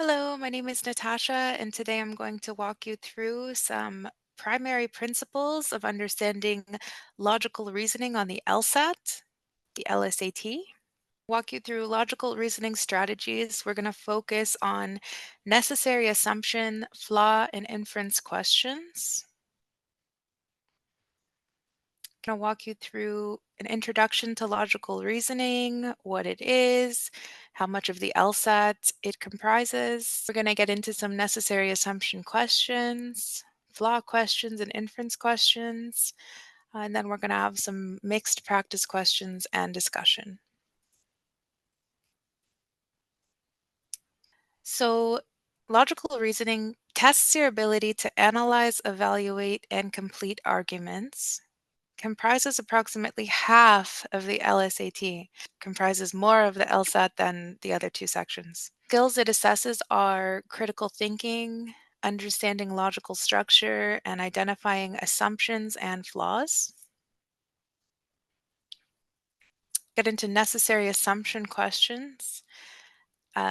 Hello, my name is Natasha, and today I'm going to walk you through some primary principles of understanding logical reasoning on the LSAT, the LSAT. Walk you through logical reasoning strategies. We're going to focus on necessary assumption, flaw, and inference questions. Going to walk you through an introduction to logical reasoning, what it is, how much of the LSAT it comprises. We're going to get into some necessary assumption questions, flaw questions, and inference questions. And then we're going to have some mixed practice questions and discussion. So, logical reasoning tests your ability to analyze, evaluate, and complete arguments. Comprises approximately half of the LSAT, comprises more of the LSAT than the other two sections. Skills it assesses are critical thinking, understanding logical structure, and identifying assumptions and flaws. Get into necessary assumption questions.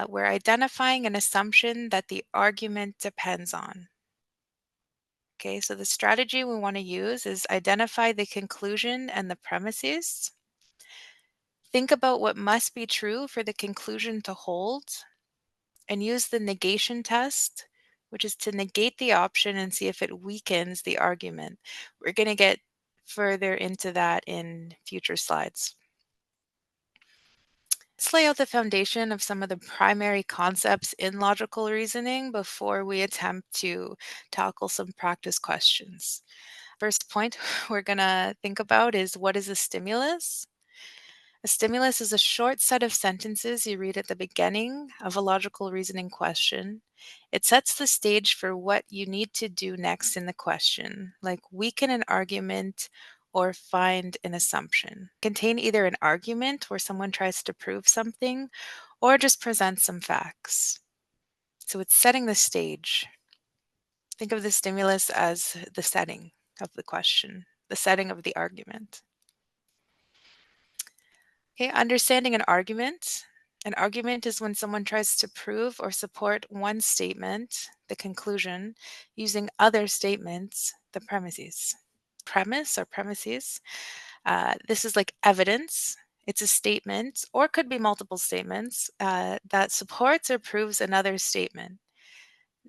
We're identifying an assumption that the argument depends on. Okay, so the strategy we want to use is identify the conclusion and the premises. Think about what must be true for the conclusion to hold, and use the negation test, which is to negate the option and see if it weakens the argument. We're going to get further into that in future slides. Let's lay out the foundation of some of the primary concepts in logical reasoning before we attempt to tackle some practice questions. First point we're going to think about is, what is a stimulus? A stimulus is a short set of sentences you read at the beginning of a logical reasoning question. It sets the stage for what you need to do next in the question, like weaken an argument or find an assumption. Contain either an argument where someone tries to prove something or just present some facts. So it's setting the stage. Think of the stimulus as the setting of the question, the setting of the argument. Okay, understanding an argument. An argument is when someone tries to prove or support one statement, the conclusion, using other statements, the premises. Premise or premises. This is like evidence. It's a statement, or could be multiple statements, that supports or proves another statement.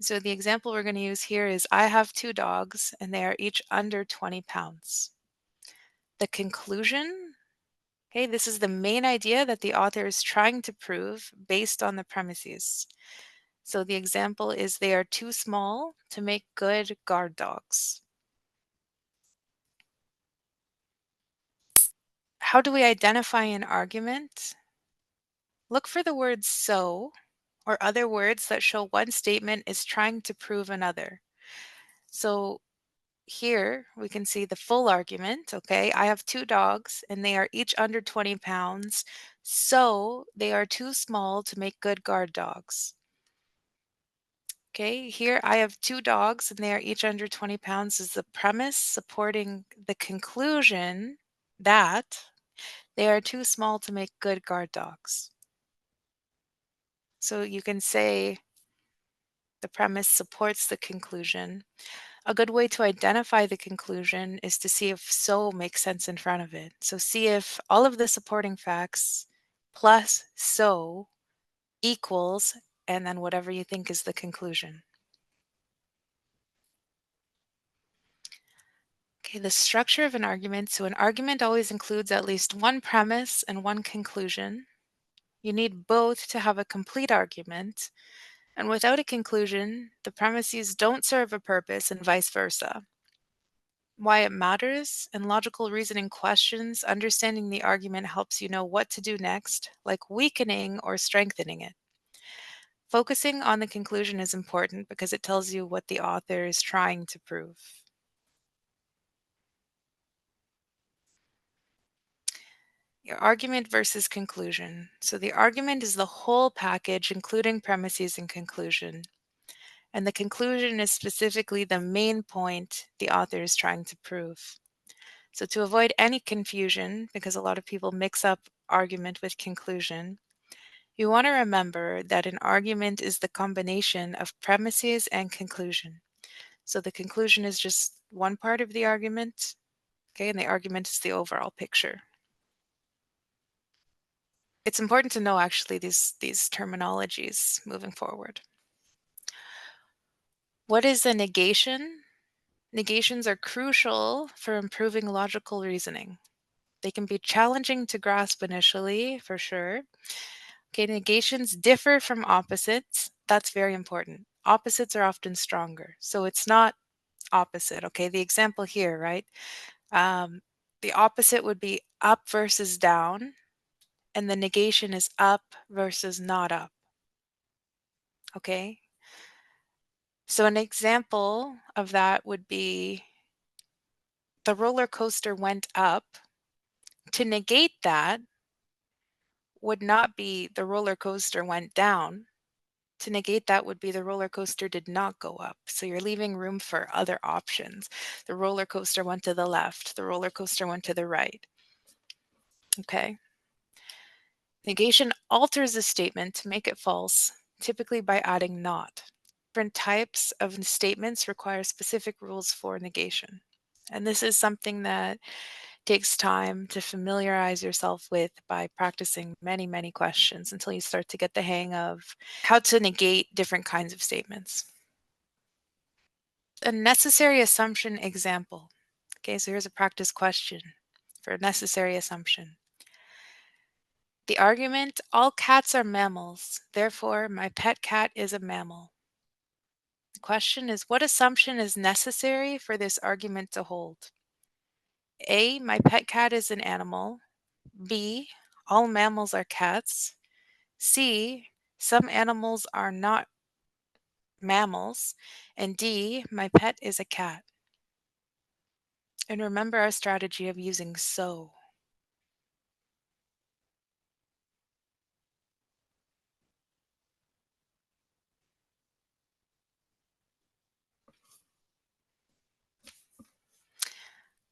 So the example we're going to use here is, I have 2 dogs and they are each under 20 pounds. The conclusion. Okay, this is the main idea that the author is trying to prove based on the premises. So the example is, they are too small to make good guard dogs. How do we identify an argument? Look for the word so or other words that show one statement is trying to prove another. So here we can see the full argument. Okay, I have 2 dogs and they are each under 20 pounds, so they are too small to make good guard dogs. Okay, here I have 2 dogs and they are each under 20 pounds is the premise supporting the conclusion that they are too small to make good guard dogs. So you can say the premise supports the conclusion. A good way to identify the conclusion is to see if so makes sense in front of it. So see if all of the supporting facts plus so equals, and then whatever you think is the conclusion. Okay, the structure of an argument. So an argument always includes at least one premise and one conclusion. You need both to have a complete argument. And without a conclusion, the premises don't serve a purpose and vice versa. Why it matters? In logical reasoning questions, understanding the argument helps you know what to do next, like weakening or strengthening it. Focusing on the conclusion is important because it tells you what the author is trying to prove. Your argument versus conclusion. So the argument is the whole package, including premises and conclusion. And the conclusion is specifically the main point the author is trying to prove. So to avoid any confusion, because a lot of people mix up argument with conclusion, You want to remember that an argument is the combination of premises and conclusion. So the conclusion is just one part of the argument, okay, and the argument is the overall picture. It's important to know actually these terminologies moving forward. What is a negation? Negations are crucial for improving logical reasoning. They can be challenging to grasp initially, for sure. Okay, negations differ from opposites. That's very important. Opposites are often stronger. So it's not opposite. Okay, the example here, right? The opposite would be up versus down, and the negation is up versus not up. Okay, so an example of that would be the roller coaster went up. To negate that would not be the roller coaster went down. To negate that would be the roller coaster did not go up. So you're leaving room for other options. The roller coaster went to the left. The roller coaster went to the right. Okay. Negation alters a statement to make it false, typically by adding not. Different types of statements require specific rules for negation. And this is something that takes time to familiarize yourself with by practicing many, many questions until you start to get the hang of how to negate different kinds of statements. A necessary assumption example. Okay, so here's a practice question for a necessary assumption. The argument, all cats are mammals, therefore my pet cat is a mammal. The question is, what assumption is necessary for this argument to hold? A, my pet cat is an animal. B, all mammals are cats. C, some animals are not mammals. And D, my pet is a cat. And remember our strategy of using so.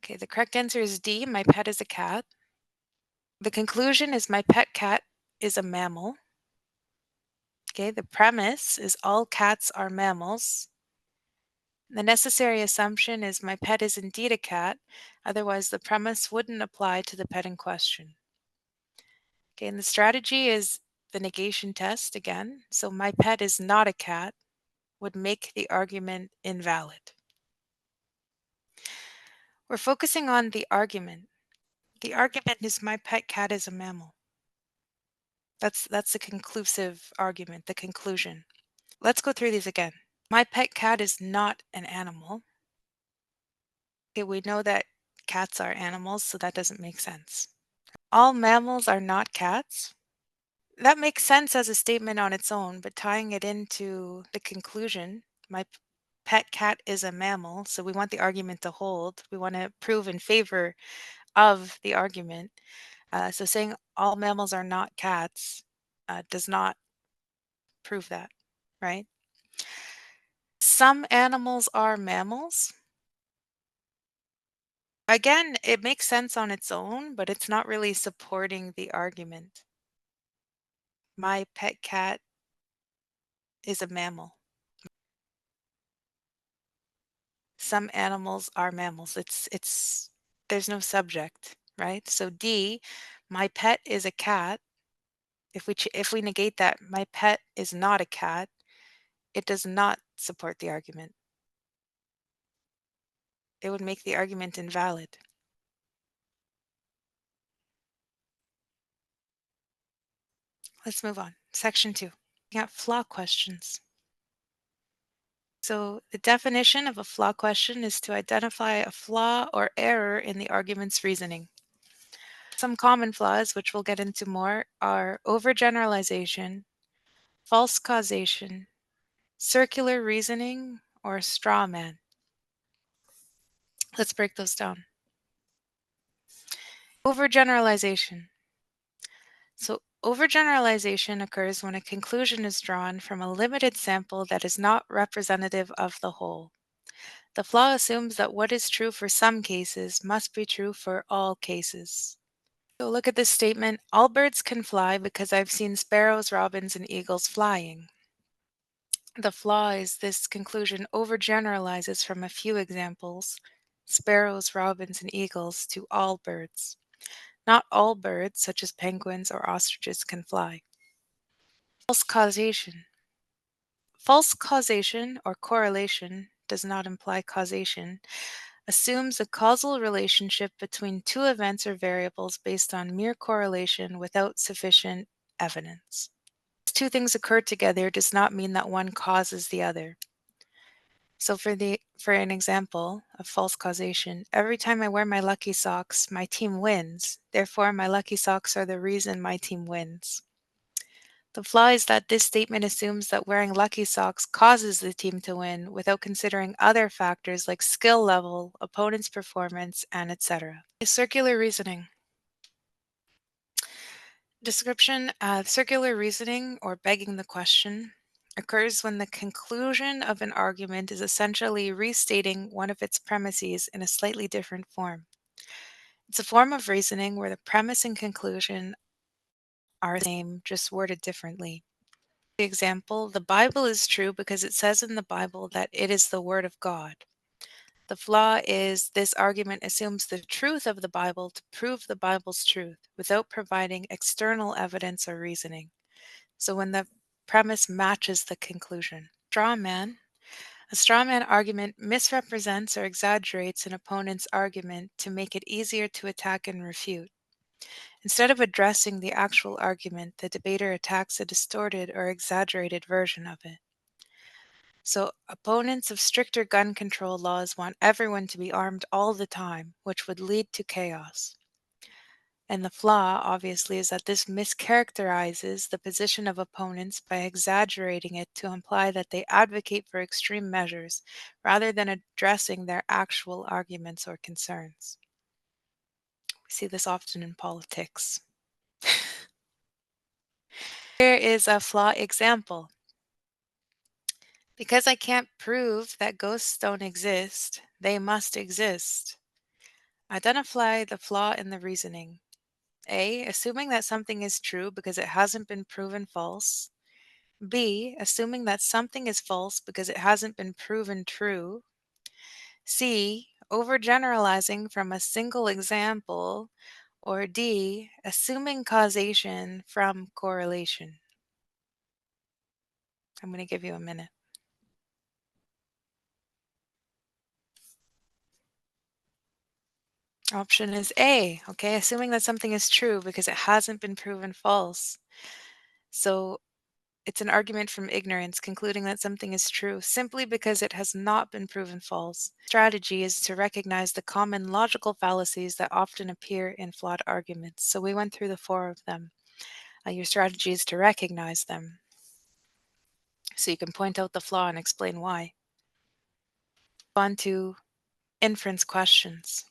Okay, the correct answer is D, my pet is a cat. The conclusion is my pet cat is a mammal. Okay, the premise is all cats are mammals. The necessary assumption is my pet is indeed a cat, otherwise the premise wouldn't apply to the pet in question. Okay, and the strategy is the negation test again. So my pet is not a cat would make the argument invalid. We're focusing on the argument. The argument is my pet cat is a mammal. That's the conclusive argument, the conclusion. Let's go through these again. My pet cat is not an animal. Okay, we know that cats are animals, so that doesn't make sense. All mammals are not cats. That makes sense as a statement on its own, but tying it into the conclusion, my pet cat is a mammal, so we want the argument to hold. We want to prove in favor of the argument. So saying all mammals are not cats does not prove that, right? Some animals are mammals. Again, it makes sense on its own, but it's not really supporting the argument. My pet cat is a mammal. Some animals are mammals. There's no subject, right? So D, my pet is a cat. If we negate that, my pet is not a cat, it does not support the argument. It would make the argument invalid. Let's move on. Section 2. We got flaw questions. So the definition of a flaw question is to identify a flaw or error in the argument's reasoning. Some common flaws, which we'll get into more, are overgeneralization, false causation, circular reasoning, or straw man. Let's break those down. Overgeneralization. So overgeneralization occurs when a conclusion is drawn from a limited sample that is not representative of the whole. The flaw assumes that what is true for some cases must be true for all cases. So look at this statement. All birds can fly because I've seen sparrows, robins, and eagles flying. The flaw is this conclusion overgeneralizes from a few examples, sparrows, robins, and eagles, to all birds. Not all birds, such as penguins or ostriches, can fly. False causation. False causation or correlation does not imply causation, assumes a causal relationship between two events or variables based on mere correlation without sufficient evidence. Two things occur together does not mean that one causes the other. So for an example of false causation, every time I wear my lucky socks, my team wins. Therefore, my lucky socks are the reason my team wins. The flaw is that this statement assumes that wearing lucky socks causes the team to win without considering other factors like skill level, opponent's performance, and etc. Circular reasoning. Description: circular reasoning, or begging the question, occurs when the conclusion of an argument is essentially restating one of its premises in a slightly different form. It's a form of reasoning where the premise and conclusion are the same, just worded differently. The example, the Bible is true because it says in the Bible that it is the Word of God. The flaw is this argument assumes the truth of the Bible to prove the Bible's truth without providing external evidence or reasoning. So when the premise matches the conclusion. Straw man. A straw man argument misrepresents or exaggerates an opponent's argument to make it easier to attack and refute. Instead of addressing the actual argument, the debater attacks a distorted or exaggerated version of it. So, opponents of stricter gun control laws want everyone to be armed all the time, which would lead to chaos. And the flaw, obviously, is that this mischaracterizes the position of opponents by exaggerating it to imply that they advocate for extreme measures rather than addressing their actual arguments or concerns. We see this often in politics. Here is a flaw example. Because I can't prove that ghosts don't exist, they must exist. Identify the flaw in the reasoning. A. Assuming that something is true because it hasn't been proven false. B. Assuming that something is false because it hasn't been proven true. C. Overgeneralizing from a single example. Or D. Assuming causation from correlation. I'm going to give you a minute. Option is A, okay, assuming that something is true because it hasn't been proven false. So it's an argument from ignorance, concluding that something is true simply because it has not been proven false. Strategy is to recognize the common logical fallacies that often appear in flawed arguments. So we went through the 4 of them. Your strategy is to recognize them so you can point out the flaw and explain why. On to inference questions.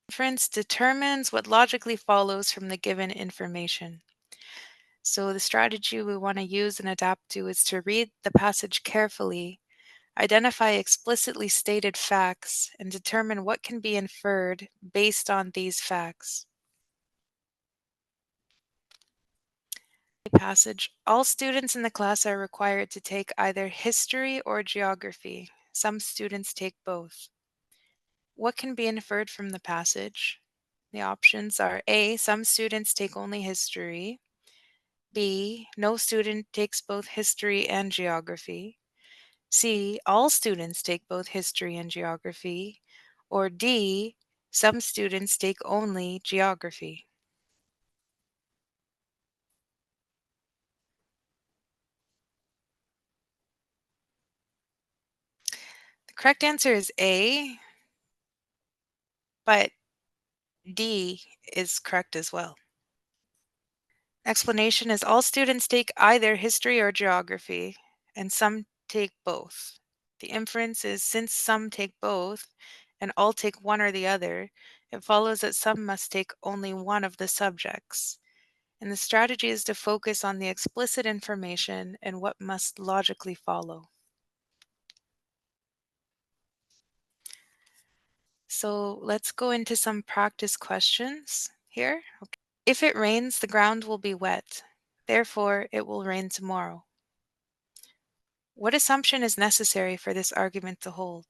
Inference determines what logically follows from the given information. So the strategy we want to use and adapt to is to read the passage carefully, identify explicitly stated facts, and determine what can be inferred based on these facts. Passage. All students in the class are required to take either history or geography. Some students take both. What can be inferred from the passage? The options are A. Some students take only history. B. No student takes both history and geography. C. All students take both history and geography. Or D. Some students take only geography. The correct answer is A, but D is correct as well. Explanation is all students take either history or geography, and some take both. The inference is since some take both, and all take one or the other, it follows that some must take only one of the subjects. And the strategy is to focus on the explicit information and what must logically follow. So let's go into some practice questions here. Okay. If it rains, the ground will be wet. Therefore, it will rain tomorrow. What assumption is necessary for this argument to hold?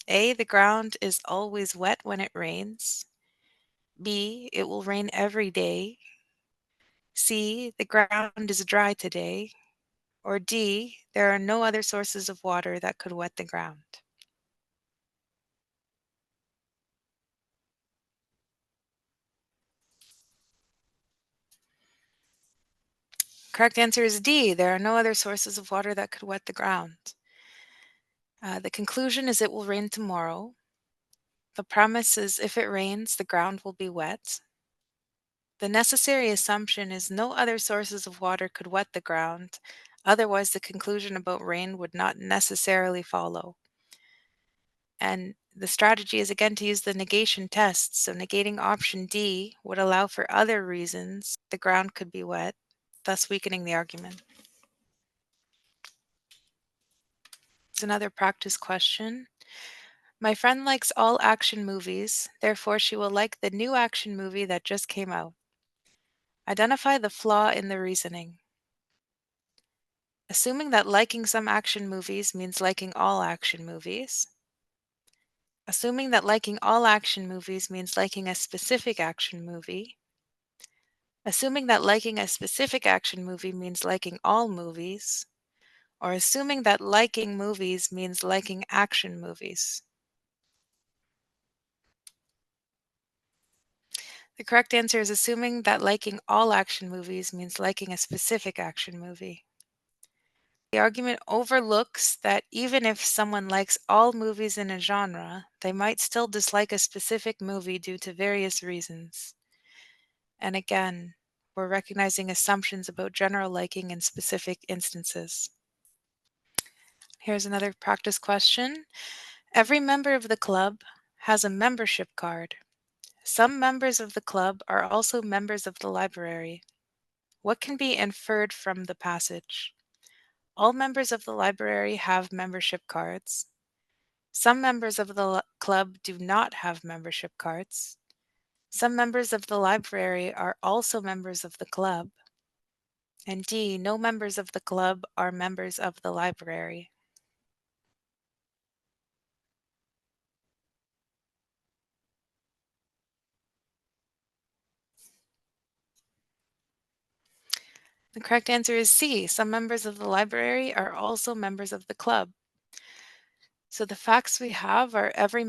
A, the ground is always wet when it rains. B, it will rain every day. C, the ground is dry today. Or D, there are no other sources of water that could wet the ground. Correct answer is D, there are no other sources of water that could wet the ground. The conclusion is it will rain tomorrow. The premise is if it rains, the ground will be wet. The necessary assumption is no other sources of water could wet the ground, otherwise the conclusion about rain would not necessarily follow. And the strategy is again to use the negation test. So negating option D would allow for other reasons the ground could be wet, thus weakening the argument. It's another practice question. My friend likes all action movies, therefore she will like the new action movie that just came out. Identify the flaw in the reasoning. Assuming that liking some action movies means liking all action movies. Assuming that liking all action movies means liking a specific action movie. Assuming that liking a specific action movie means liking all movies. Or assuming that liking movies means liking action movies. The correct answer is assuming that liking all action movies means liking a specific action movie. The argument overlooks that even if someone likes all movies in a genre, they might still dislike a specific movie due to various reasons. And again, we're recognizing assumptions about general liking in specific instances. Here's another practice question. Every member of the club has a membership card. Some members of the club are also members of the library. What can be inferred from the passage? All members of the library have membership cards. Some members of the club do not have membership cards. Some members of the library are also members of the club. And D, no members of the club are members of the library. The correct answer is C. Some members of the library are also members of the club. So the facts we have are every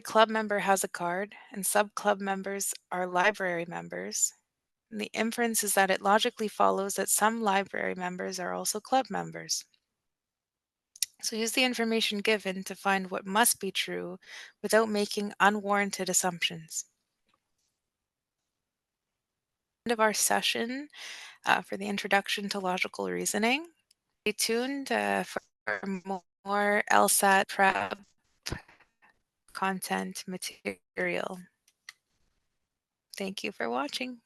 club member has a card, and sub-club members are library members. And the inference is that it logically follows that some library members are also club members. So use the information given to find what must be true without making unwarranted assumptions. End of our session for the introduction to logical reasoning. Stay tuned for more LSAT prep content material. Thank you for watching.